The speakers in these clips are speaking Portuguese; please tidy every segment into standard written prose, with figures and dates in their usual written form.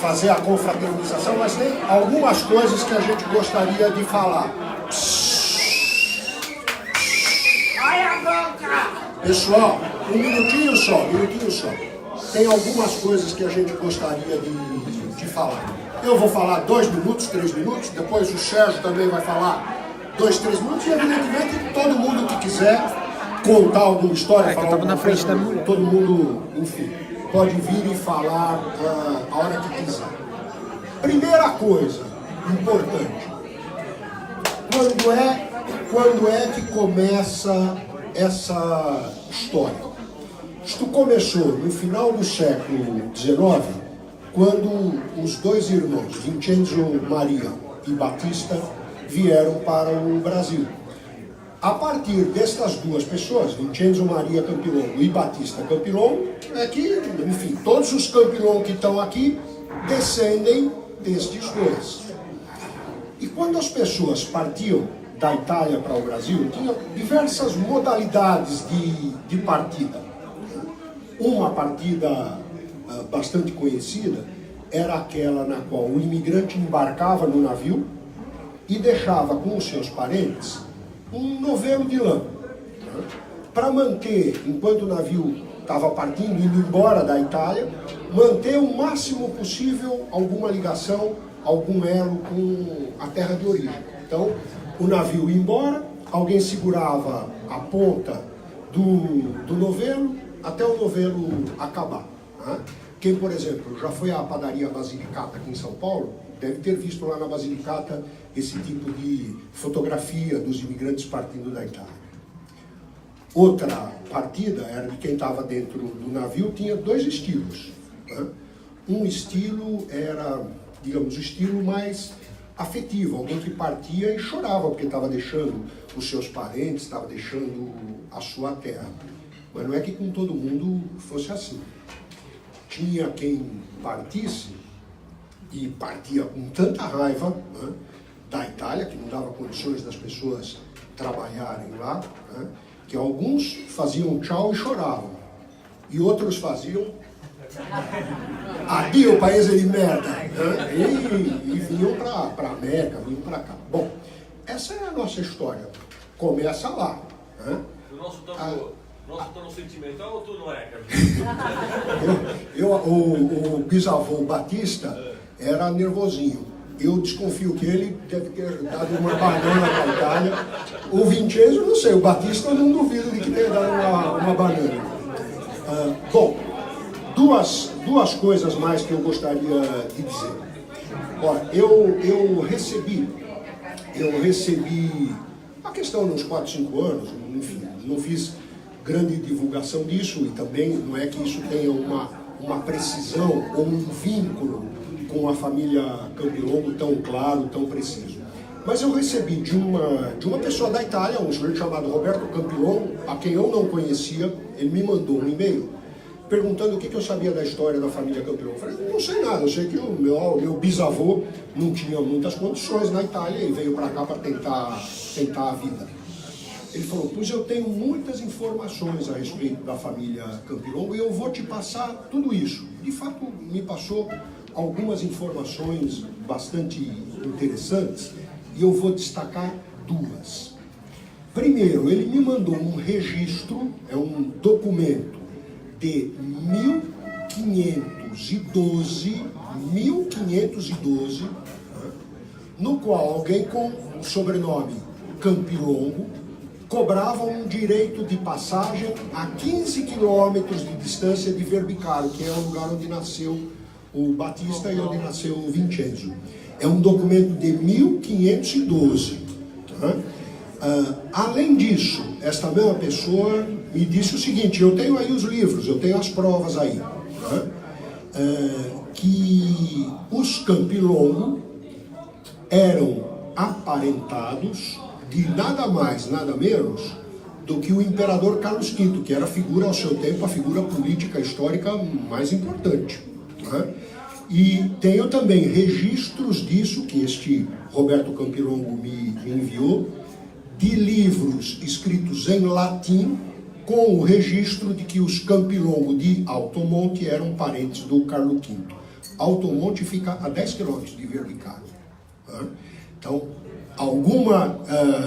fazer a confraternização, mas tem algumas coisas que a gente gostaria de falar. Pessoal, um minutinho só. Tem algumas coisas que a gente gostaria de falar. Eu vou falar 2 minutos, 3 minutos, depois o Sérgio também vai falar 2, 3 minutos, e evidentemente todo mundo que quiser contar alguma história, falar alguma coisa, todo mundo, enfim, pode vir e falar a hora que quiser. Primeira coisa importante, quando é que começa essa história? Isto começou no final do século XIX, quando os 2 irmãos, Vincenzo Maria e Batista, vieram para o Brasil. A partir destas 2 pessoas, Vincenzo Maria Campilongo e Batista Campilongo, é que, enfim, todos os Campilongo que estão aqui descendem destes 2. E quando as pessoas partiam da Itália para o Brasil, tinha diversas modalidades de partida. Uma partida bastante conhecida era aquela na qual o imigrante embarcava no navio e deixava com os seus parentes um novelo de lã, para manter, enquanto o navio estava partindo, indo embora da Itália, manter o máximo possível alguma ligação, algum elo com a terra de origem. Então, o navio ia embora, alguém segurava a ponta do novelo até o novelo acabar. Quem, por exemplo, já foi à padaria Basilicata aqui em São Paulo, deve ter visto lá na Basilicata esse tipo de fotografia dos imigrantes partindo da Itália. Outra partida era de quem estava dentro do navio, tinha 2 estilos. Um estilo era, digamos, o estilo mais afetivo, alguém que partia e chorava porque estava deixando os seus parentes, estava deixando a sua terra. Mas não é que com todo mundo fosse assim. Tinha quem partisse e partia com tanta raiva, da Itália, que não dava condições das pessoas trabalharem lá, que alguns faziam tchau e choravam, e outros faziam adio paese de merda, e vinham para a América, vinham para cá. Bom, essa é a nossa história, começa lá. O nosso tão sentimental ou tu não é, cara? O bisavô Batista era nervosinho. Eu desconfio que ele deve ter dado uma banana para a Itália. O Vincenzo, não sei, o Batista eu não duvido de que tenha dado uma banana. Bom, duas coisas mais que eu gostaria de dizer. Olha, eu recebi a questão nos 4, 5 anos, enfim, não fiz grande divulgação disso, e também não é que isso tenha uma precisão ou um vínculo com a família Campilongo tão claro, tão preciso. Mas eu recebi de uma pessoa da Itália, um sujeito chamado Roberto Campilongo, a quem eu não conhecia, ele me mandou um e-mail perguntando o que eu sabia da história da família Campilongo. Eu falei, não sei nada, eu sei que o meu bisavô não tinha muitas condições na Itália e veio para cá para tentar a vida. Ele falou, pois eu tenho muitas informações a respeito da família Campilongo e eu vou te passar tudo isso. De fato, me passou algumas informações bastante interessantes e eu vou destacar 2. Primeiro, ele me mandou um registro, é um documento de 1512, no qual alguém com o sobrenome Campilongo cobrava um direito de passagem a 15 quilômetros de distância de Verbicaro, que é o lugar onde nasceu o Batista e onde nasceu o Vincenzo. É um documento de 1512. Além disso, esta mesma pessoa me disse o seguinte, eu tenho aí os livros, eu tenho as provas aí, que os Campilongo eram aparentados de nada mais, nada menos do que o imperador Carlos V, que era a figura, ao seu tempo, a figura política histórica mais importante. E tenho também registros disso, que este Roberto Campilongo me enviou, de livros escritos em latim, com o registro de que os Campilongo de Altomonte eram parentes do Carlos V. Alto Monte fica a 10 quilômetros de Verlicaro. Então,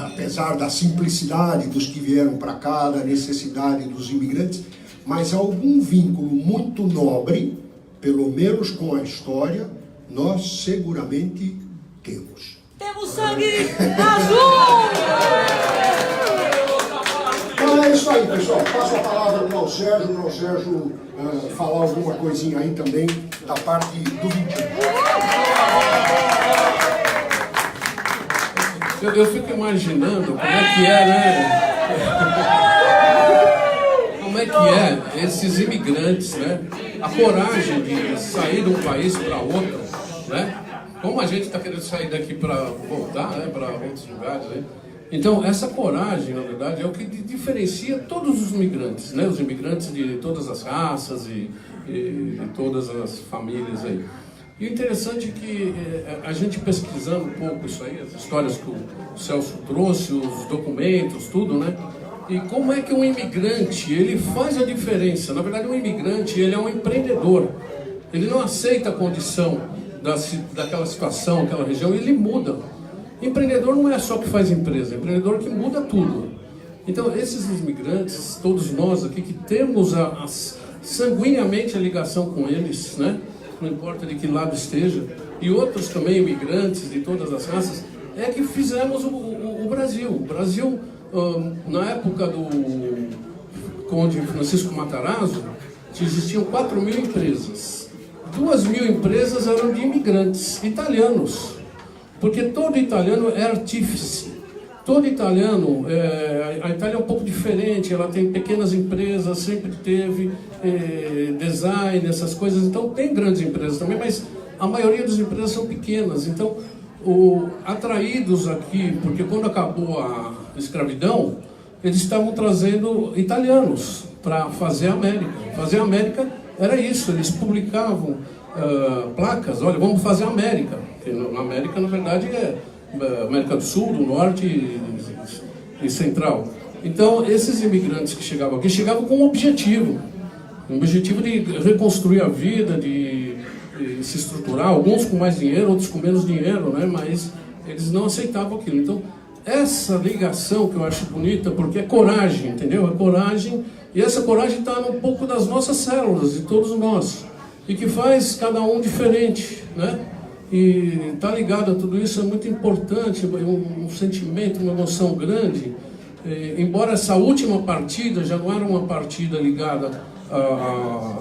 apesar da simplicidade dos que vieram para cá, da necessidade dos imigrantes, mas algum vínculo muito nobre, pelo menos com a história, nós seguramente temos. Temos sangue azul! Então é isso aí, pessoal. Passo a palavra para o Sérgio falar alguma coisinha aí também da parte do 21. Eu fico imaginando como é que é, né? Como é que é esses imigrantes, né? A coragem de sair de um país para outro, né? Como a gente está querendo sair daqui para voltar, né? Para outros lugares, né? Então, essa coragem, na verdade, é o que diferencia todos os imigrantes, né? Os imigrantes de todas as raças e de todas as famílias aí. E o interessante é que a gente pesquisando um pouco isso aí, as histórias que o Celso trouxe, os documentos, tudo, né? E como é que um imigrante, ele faz a diferença? Na verdade, um imigrante, ele é um empreendedor. Ele não aceita a condição daquela situação, daquela região, ele muda. Empreendedor não é só que faz empresa, é empreendedor que muda tudo. Então, esses imigrantes, todos nós aqui que temos sanguineamente a ligação com eles, né? Não importa de que lado esteja, e outros também imigrantes de todas as raças, é que fizemos o Brasil. O Brasil, na época do Conde Francisco Matarazzo, existiam 4.000 empresas. 2.000 empresas eram de imigrantes italianos, porque todo italiano é artífice. Todo italiano, a Itália é um pouco diferente, ela tem pequenas empresas, sempre teve design, essas coisas, então tem grandes empresas também, mas a maioria das empresas são pequenas. Então, atraídos aqui, porque quando acabou a escravidão, eles estavam trazendo italianos para fazer a América. Fazer a América era isso, eles publicavam placas, olha, vamos fazer a América. Porque na América, na verdade, é América do Sul, do Norte e Central. Então, esses imigrantes que chegavam aqui, chegavam com um objetivo de reconstruir a vida, de se estruturar, alguns com mais dinheiro, outros com menos dinheiro, né? Mas eles não aceitavam aquilo. Então, essa ligação que eu acho bonita, porque é coragem, entendeu? É coragem, e essa coragem está um pouco das nossas células, de todos nós, e que faz cada um diferente, né? E estar ligado a tudo isso é muito importante, um sentimento, uma emoção grande. Embora essa última partida já não era uma partida ligada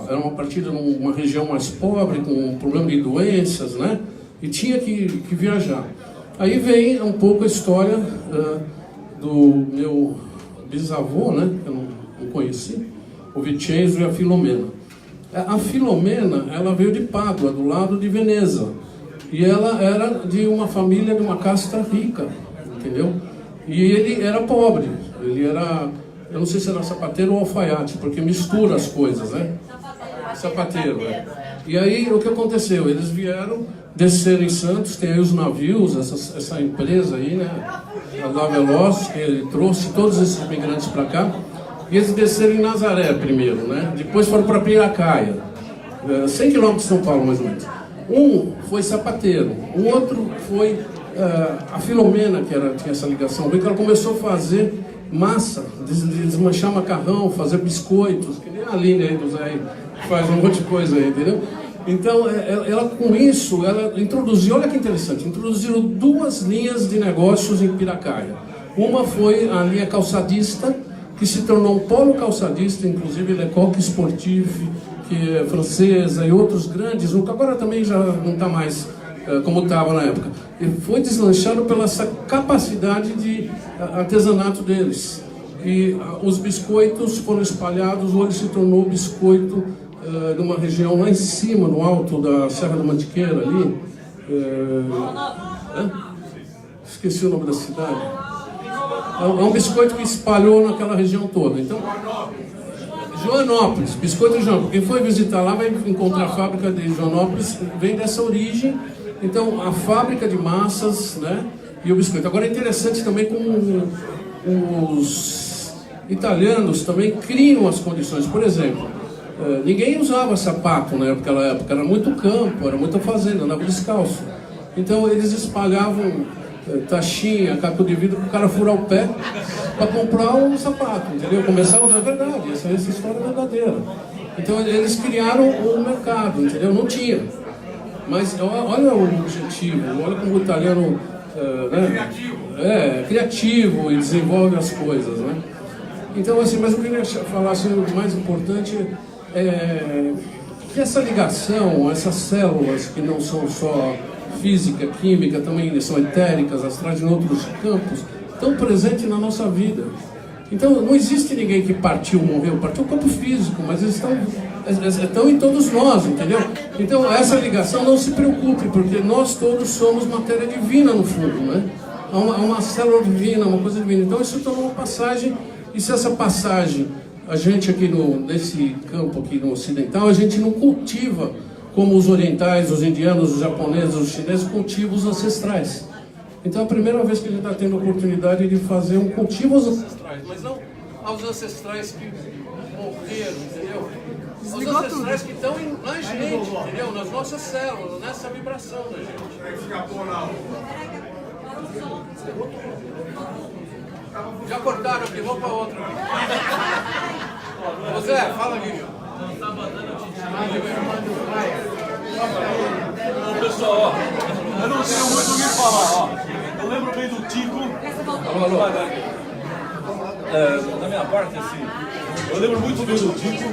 era uma partida numa região mais pobre, com um problema de doenças, né? E tinha que viajar. Aí vem um pouco a história do meu bisavô, né? Que eu não conheci, o Vincenzo e a Filomena. A Filomena, ela veio de Pádua, do lado de Veneza. E ela era de uma família, de uma casta rica, entendeu? E ele era pobre, ele era, eu não sei se era sapateiro ou alfaiate, porque mistura as coisas, né? Sapateiro, né? E aí, o que aconteceu? Eles vieram descer em Santos, tem aí os navios, essa empresa aí, né? A La Veloz, que ele trouxe todos esses imigrantes para cá, e eles desceram em Nazaré primeiro, né? Depois foram para Piracaia, 100 quilômetros de São Paulo, mais ou menos. Um foi sapateiro, o outro foi a Filomena, que tinha essa ligação, porque ela começou a fazer massa, desmanchar macarrão, fazer biscoitos, que nem a Aline aí do Zé, faz um monte de coisa aí, entendeu? Então, ela com isso, ela introduziu, olha que interessante, introduziram 2 linhas de negócios em Piracaia. Uma foi a linha calçadista, que se tornou um polo calçadista, inclusive Lecoq Sportif, que é francesa, e outros grandes, agora também já não está mais como estava na época. E foi deslanchado pela essa capacidade de artesanato deles. E os biscoitos foram espalhados, hoje se tornou biscoito de uma região lá em cima, no alto da Serra da Mantiqueira, ali. Esqueci o nome da cidade. É um biscoito que espalhou naquela região toda. Então, Joanópolis, biscoito de Joanópolis. Quem foi visitar lá vai encontrar a fábrica de Joanópolis, vem dessa origem. Então, a fábrica de massas, né, e o biscoito. Agora é interessante também como os italianos também criam as condições. Por exemplo, ninguém usava sapato naquela época, era muito campo, era muita fazenda, andava descalço. Então eles espalhavam taxinha, caco de vidro para o cara furar o pé para comprar um sapato, entendeu? Começava a verdade, essa história é verdadeira. Então eles criaram um mercado, entendeu? Não tinha. Mas olha o objetivo, olha como o italiano criativo e desenvolve as coisas, né? Então, assim, mas eu queria falar assim, o mais importante é que essa ligação, essas células que não são só física, química, também são etéricas, astrais em outros campos, estão presentes na nossa vida. Então, não existe ninguém que partiu, morreu, partiu o corpo físico, mas eles estão em todos nós, entendeu? Então, essa ligação, não se preocupe, porque nós todos somos matéria divina no fundo, né? Há uma célula divina, uma coisa divina. Então, isso torna uma passagem, e se essa passagem, a gente aqui nesse campo aqui no ocidental, a gente não cultiva como os orientais, os indianos, os japoneses, os chineses cultivam os ancestrais. Então é a primeira vez que a gente está tendo a oportunidade de fazer um cultivo aos ancestrais, mas não aos ancestrais que morreram, entendeu? Aos ancestrais que estão na gente, entendeu? Nas nossas células, nessa vibração da gente. Já cortaram aqui, vamos para outra. Ô Zé, fala aqui. Pessoal, ó, eu não tenho muito o que falar, ó. Eu lembro bem do Tico. Alô. Da minha parte, assim, eu lembro muito bem do Tico.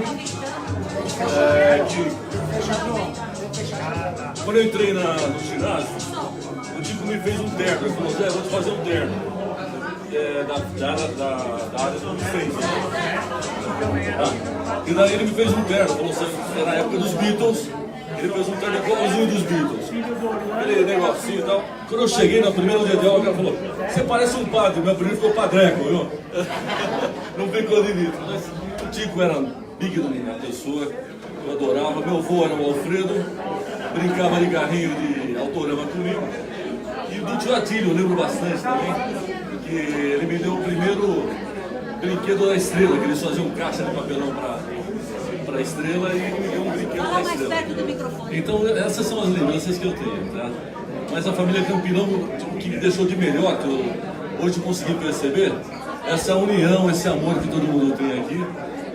Quando eu entrei no ginásio, o Tico me fez um terno. Ele falou, Zé, vou te fazer um terno. Da área do defesa. E daí ele me fez um terno, falou assim, era a época dos Beatles, ele fez um terno igualzinho dos Beatles. Aquele negocinho e tal. Quando eu cheguei na primeira dia de aula, o cara falou, você parece um padre, meu apelido ficou Padreco, viu? Não ficou de Vitor. Mas o Tico era big da minha pessoa, eu adorava. Meu avô era o Alfredo, brincava de carrinho de autorama comigo. E do tio Atílio, eu lembro bastante também. Que ele me deu o primeiro brinquedo da estrela, que eles faziam caixa de papelão para a estrela e ele me deu um brinquedo da estrela. Mais perto do microfone. Então essas são as lembranças que eu tenho, tá? Mas a família Campilão, o que me deixou de melhor, que eu hoje consegui perceber, essa união, esse amor que todo mundo tem aqui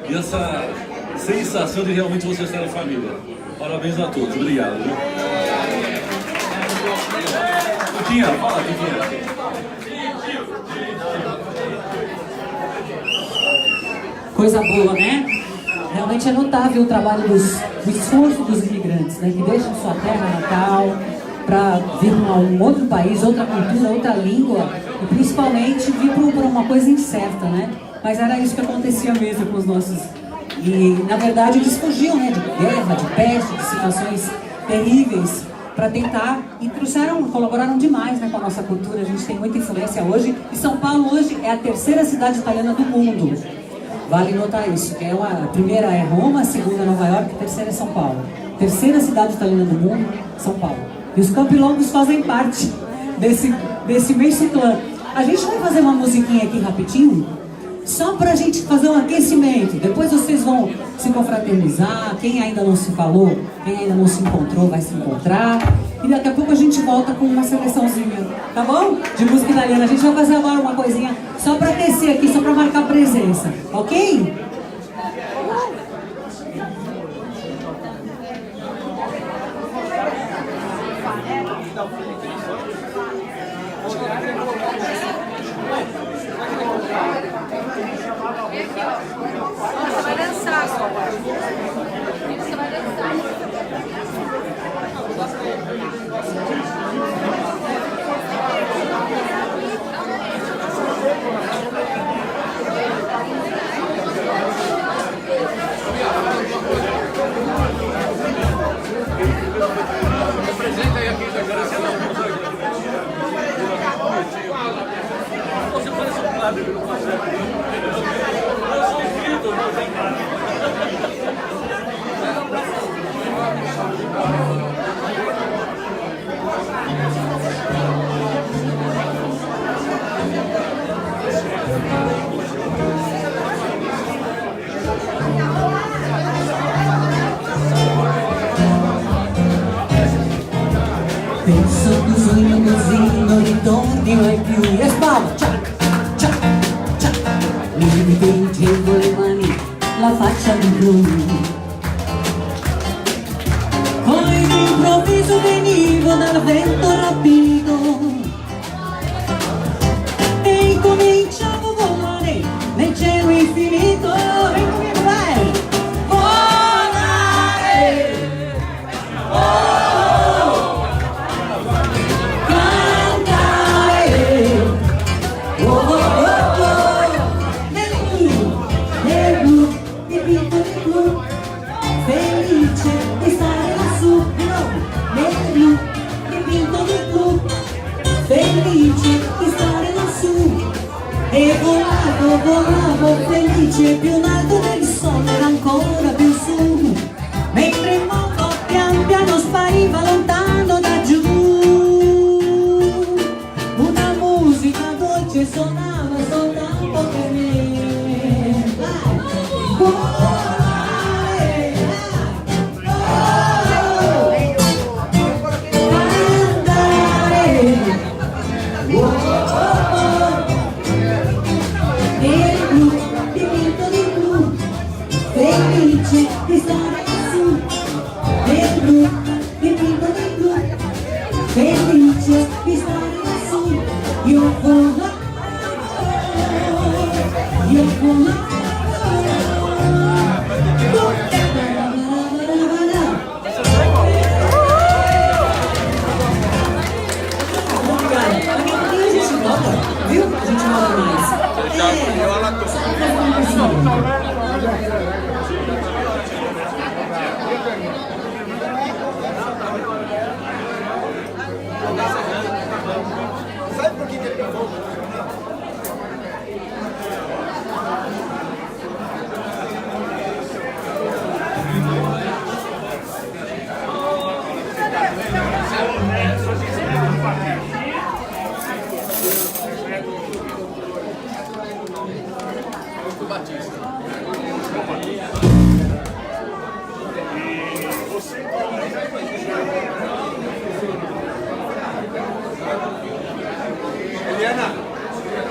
e essa sensação de realmente você estar em família. Parabéns a todos, obrigado. Viu? Tiquinha, fala, Tiquinha. Coisa boa, né? Realmente é notável o trabalho do esforço dos imigrantes, né? Que deixam sua terra natal para vir para um outro país, outra cultura, outra língua e principalmente vir para uma coisa incerta, né? Mas era isso que acontecia mesmo com os nossos... E, na verdade, eles fugiam, né? De guerra, de peste, de situações terríveis para tentar e colaboraram demais, né, com a nossa cultura. A gente tem muita influência hoje e São Paulo hoje é a terceira cidade italiana do mundo. Vale notar isso, que a primeira é Roma, a segunda é Nova York, a terceira é São Paulo. Terceira cidade italiana do mundo, São Paulo. E os Campilongos fazem parte desse imenso clã. A gente vai fazer uma musiquinha aqui rapidinho, só pra gente fazer um aquecimento. Depois vocês vão se confraternizar, quem ainda não se falou, quem ainda não se encontrou, vai se encontrar. E daqui a pouco a gente volta com uma seleçãozinha, tá bom? De música italiana. A gente vai fazer agora uma coisinha só pra aquecer aqui, só pra marcar presença, ok? Você vai dançar agora. Você vai dançar. Apresenta aí aqui, Você parece um padre, eu sou o Vitor, Penso così, così non ritorni mai più. E spalla, ciao, ciao, ciao. Mi dipingevo le mani, la faccia di blu. Poi d'improvviso venivo dal vento rapito e incominciavo a volare nel cielo infinito. Vai! Volare! Oh! Cantare! Oh, oh, oh, oh! Nel blu, dipinto di blu, felice di stare lassù. Nel blu, dipinto di blu, felice di stare lassù. E volavo, volavo felice, più in alto del sole, era ancora più su. Mentre il mondo pian piano spariva lontano da giù. Una musica dolce suonava soltanto per me. Vai! Volare! Oh! Andare! Oh, oh, oh! Nel blu, dipinto di blu, felice di stare lassù. Nel blu, dipinto di blu, felice di stare lassù. Io volavo, io volavo. Viu? A gente volta mais. Sabe por que ele gravou?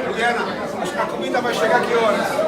Eliana, acho que a comida vai chegar que horas?